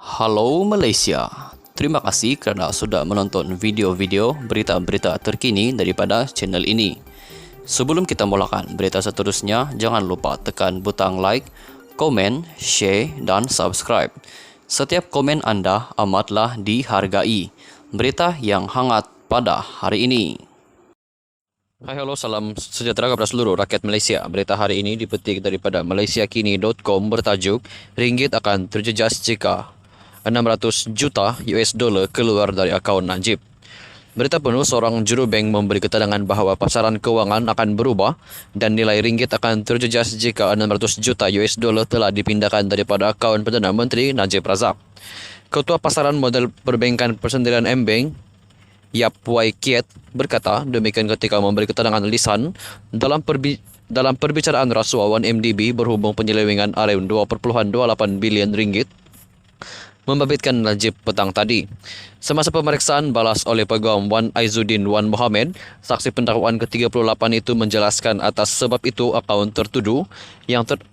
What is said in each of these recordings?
Halo Malaysia, terima kasih kerana sudah menonton video-video berita-berita terkini daripada channel ini. Sebelum kita mulakan berita seterusnya, jangan lupa tekan butang like, komen, share dan subscribe. Setiap komen anda amatlah dihargai. Berita yang hangat pada hari ini. Hai, halo, salam sejahtera kepada seluruh rakyat Malaysia. Berita hari ini dipetik daripada malaysiakini.com bertajuk Ringgit akan terjejas jika 600 juta US dollar keluar dari akaun Najib. Berita penuh seorang jurubank memberi keterangan bahawa pasaran kewangan akan berubah dan nilai ringgit akan terjejas jika 600 juta US dollar telah dipindahkan daripada akaun Perdana Menteri Najib Razak. Ketua Pasaran Modal Perbankan Persendirian M-Bank, Yap Wai Kiat, berkata demikian ketika memberi keterangan lisan dalam perbicaraan rasuah 1MDB berhubung penyelewengan RM2.28 bilion ringgit membabitkan Najib petang tadi. Semasa pemeriksaan balas oleh Peguam Wan Aizuddin Wan Mohamed, saksi pendakwaan ke-38 itu menjelaskan atas sebab itu akaun tertuduh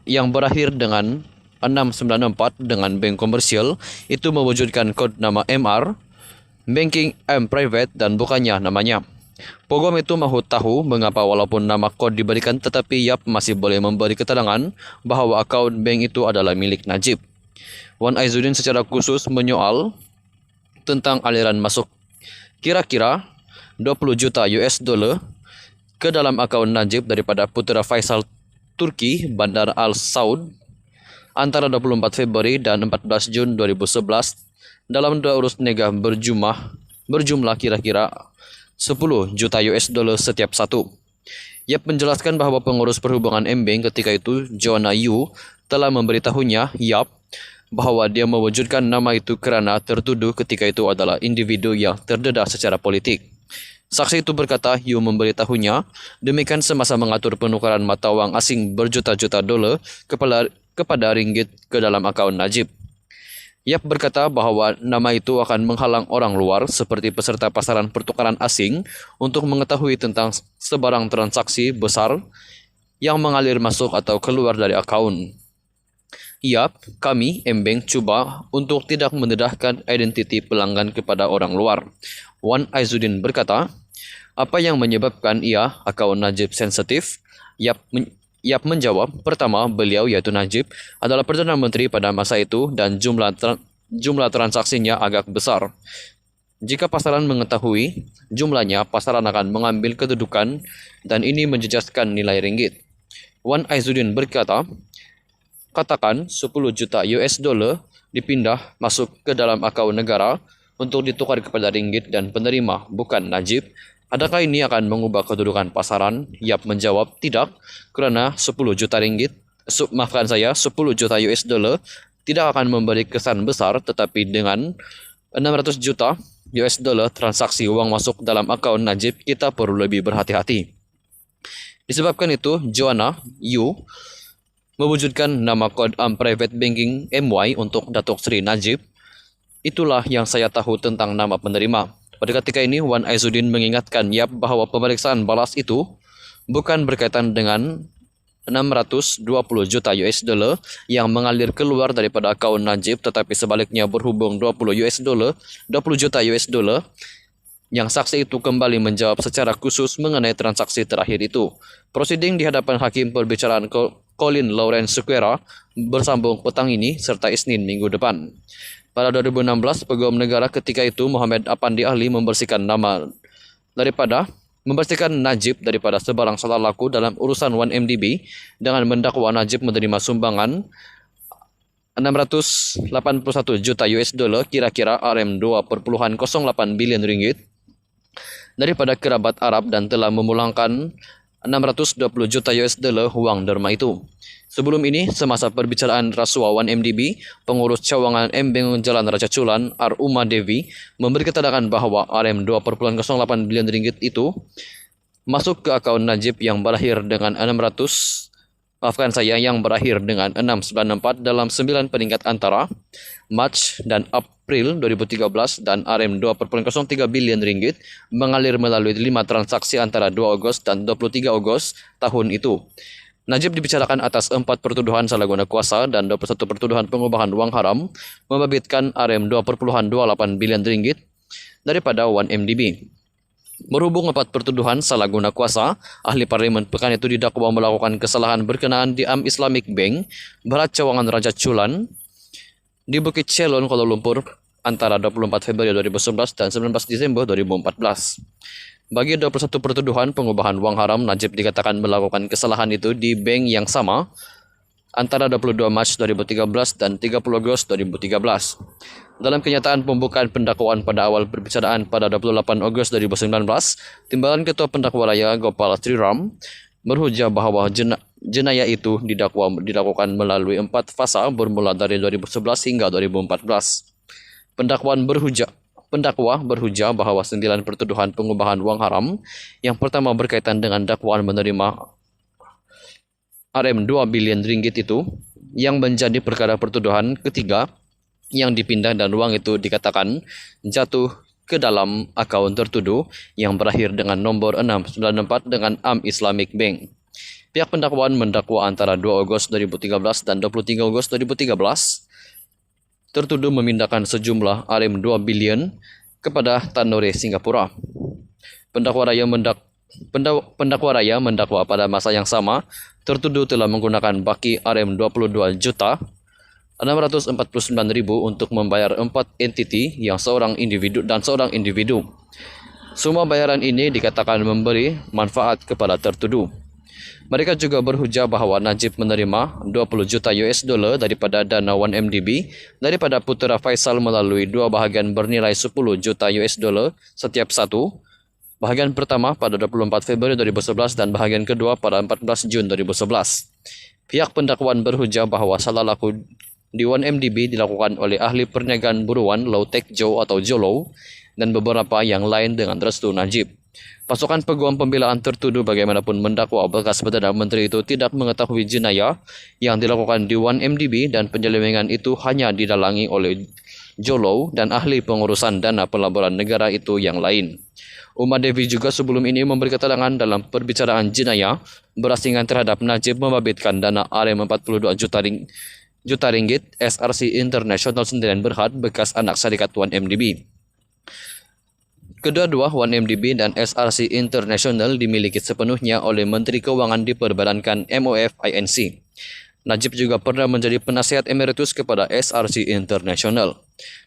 yang berakhir dengan 694 dengan bank komersial itu mewujudkan kod nama MR, Banking M Private dan bukannya namanya. Peguam itu mahu tahu mengapa walaupun nama kod diberikan tetapi Yap masih boleh memberi keterangan bahawa akaun bank itu adalah milik Najib. Wan Aizuddin secara khusus menyoal tentang aliran masuk kira-kira 20 juta US dollar ke dalam akaun Najib daripada putera Faisal Turki Bandar Al Saud antara 24 Februari dan 14 Jun 2011 dalam dua urus niaga berjumlah kira-kira 10 juta US dollar setiap satu. Yap menjelaskan bahawa pengurus perhubungan M-Bank ketika itu, Joanna Yu, telah memberitahunya, Yap, bahawa dia mewujudkan nama itu kerana tertuduh ketika itu adalah individu yang terdedah secara politik. Saksi itu berkata Yu memberitahunya demikian semasa mengatur penukaran mata wang asing berjuta-juta dolar kepada ringgit ke dalam akaun Najib. Yap berkata bahawa nama itu akan menghalang orang luar seperti peserta pasaran pertukaran asing untuk mengetahui tentang sebarang transaksi besar yang mengalir masuk atau keluar dari akaun. Yap, kami M-Bank cuba untuk tidak mendedahkan identiti pelanggan kepada orang luar. Wan Aizuddin berkata, apa yang menyebabkan akaun Najib sensitif? Yap menjawab, pertama beliau iaitu Najib adalah Perdana Menteri pada masa itu dan jumlah transaksinya agak besar. Jika pasaran mengetahui jumlahnya, pasaran akan mengambil kedudukan dan ini menjejaskan nilai ringgit. Wan Aizuddin berkata, katakan 10 juta US dollar dipindah masuk ke dalam akaun negara untuk ditukar kepada ringgit dan penerima bukan Najib. Adakah ini akan mengubah kedudukan pasaran? Yap menjawab tidak, kerana 10 juta ringgit, 10 juta US dollar tidak akan memberi kesan besar, tetapi dengan 600 juta US dollar transaksi uang masuk dalam akaun Najib, kita perlu lebih berhati-hati. Disebabkan itu, Joanna Yu mewujudkan nama kod Private Banking MY untuk Datuk Seri Najib. Itulah yang saya tahu tentang nama penerima. Pada ketika ini, Wan Aizuddin mengingatkan Yap bahawa pemeriksaan balas itu bukan berkaitan dengan 620 juta US dollar yang mengalir keluar daripada akaun Najib, tetapi sebaliknya berhubung 20 juta US dollar yang saksi itu kembali menjawab secara khusus mengenai transaksi terakhir itu. Prosiding di hadapan Hakim Perbicaraan Colin Lawrence Sequeira bersambung petang ini serta Isnin minggu depan. Pada 2016, Peguam Negara ketika itu Muhammad Apandi Ahli membersihkan Najib daripada sebarang salah laku dalam urusan 1MDB dengan mendakwa Najib menerima sumbangan 681 juta US dollar kira-kira RM2.08 bilion ringgit daripada kerabat Arab dan telah memulangkan 620 juta US dollar wang derma itu. Sebelum ini, semasa perbicaraan rasuah 1MDB, pengurus cawangan M-Bank Jalan Raja Chulan, R. Uma Devi, memberi keterangan bahawa RM2.08 bilion ringgit itu masuk ke akaun Najib yang berakhir dengan 694 dalam 9 peringkat antara Mac dan April 2013 dan RM2.03 bilion ringgit mengalir melalui 5 transaksi antara 2 Ogos dan 23 Ogos tahun itu. Najib dibicarakan atas 4 pertuduhan salah guna kuasa dan 21 pertuduhan pengubahan uang haram, membabitkan Rm2,28 bilion ringgit daripada 1MDB. Berhubung 4 pertuduhan salah guna kuasa, ahli parlimen pekan itu didakwa melakukan kesalahan berkenaan di Am Islamic Bank, Berat Cawangan Raja Chulan, di Bukit Chelon, Kuala Lumpur antara 24 Februari 2011 dan 19 Desember 2014. Bagi 21 pertuduhan pengubahan wang haram, Najib dikatakan melakukan kesalahan itu di bank yang sama antara 22 Mac 2013 dan 30 Agustus 2013. Dalam kenyataan pembukaan pendakwaan pada awal perbicaraan pada 28 Agustus 2019, Timbalan Ketua Pendakwa Raya Gopal Triram berhujah bahawa jenayah itu dilakukan melalui 4 fasa bermula dari 2011 hingga 2014. Pendakwa berhujah bahawa 9 pertuduhan pengubahan wang haram yang pertama berkaitan dengan dakwaan menerima Rm2 bilion ringgit itu yang menjadi perkara pertuduhan ketiga yang dipindah dan wang itu dikatakan jatuh ke dalam akaun tertuduh yang berakhir dengan nombor 694 dengan Am Islamic Bank. Pihak pendakwaan mendakwa antara 2 Agustus 2013 dan 23 Agustus 2013 tertuduh memindahkan sejumlah Rm2 bilion kepada Tanore, Singapura. Pendakwa raya mendakwa pada masa yang sama, tertuduh telah menggunakan baki Rm22 juta 649.000 untuk membayar 4 entiti yang seorang individu. Semua bayaran ini dikatakan memberi manfaat kepada tertuduh. Mereka juga berhujah bahawa Najib menerima 20 juta US dollar daripada dana 1MDB daripada putera Faisal melalui 2 bahagian bernilai 10 juta US dollar setiap satu. Bahagian pertama pada 24 Februari 2011 dan bahagian kedua pada 14 Jun 2011. Pihak pendakwaan berhujah bahawa salah laku di 1MDB dilakukan oleh ahli perniagaan buruan Lau Tek Jo atau Jolo dan beberapa yang lain dengan restu Najib. Pasukan Peguam Pembelaan tertuduh bagaimanapun mendakwa bekas Perdana Menteri itu tidak mengetahui jenayah yang dilakukan di 1MDB dan penyelewengan itu hanya didalangi oleh Jolo dan ahli pengurusan dana pelaburan negara itu yang lain. Umar Devi juga sebelum ini memberi keterangan dalam perbicaraan jenayah berasingan terhadap Najib membabitkan dana Rm42 juta ringgit SRC International Sendirian Berhad bekas anak syarikat 1MDB. Kedua-dua 1MDB dan SRC International dimiliki sepenuhnya oleh Menteri Keuangan diperbadankan MOF INC. Najib juga pernah menjadi penasihat emeritus kepada SRC International.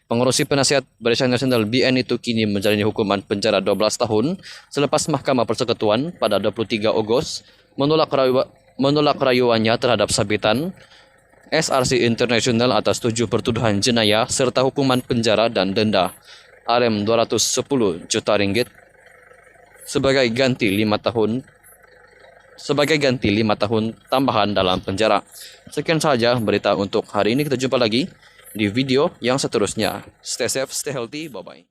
Pengurusi penasihat Barisan Nasional BN itu kini menjalani hukuman penjara 12 tahun selepas Mahkamah Persekutuan pada 23 Ogos menolak rayuannya terhadap sabitan SRC International atas 7 pertuduhan jenayah serta hukuman penjara dan denda Rm210 juta ringgit sebagai ganti 5 tahun tambahan dalam penjara. Sekian sahaja berita untuk hari ini. Kita jumpa lagi di video yang seterusnya. Stay safe, stay healthy. Bye-bye.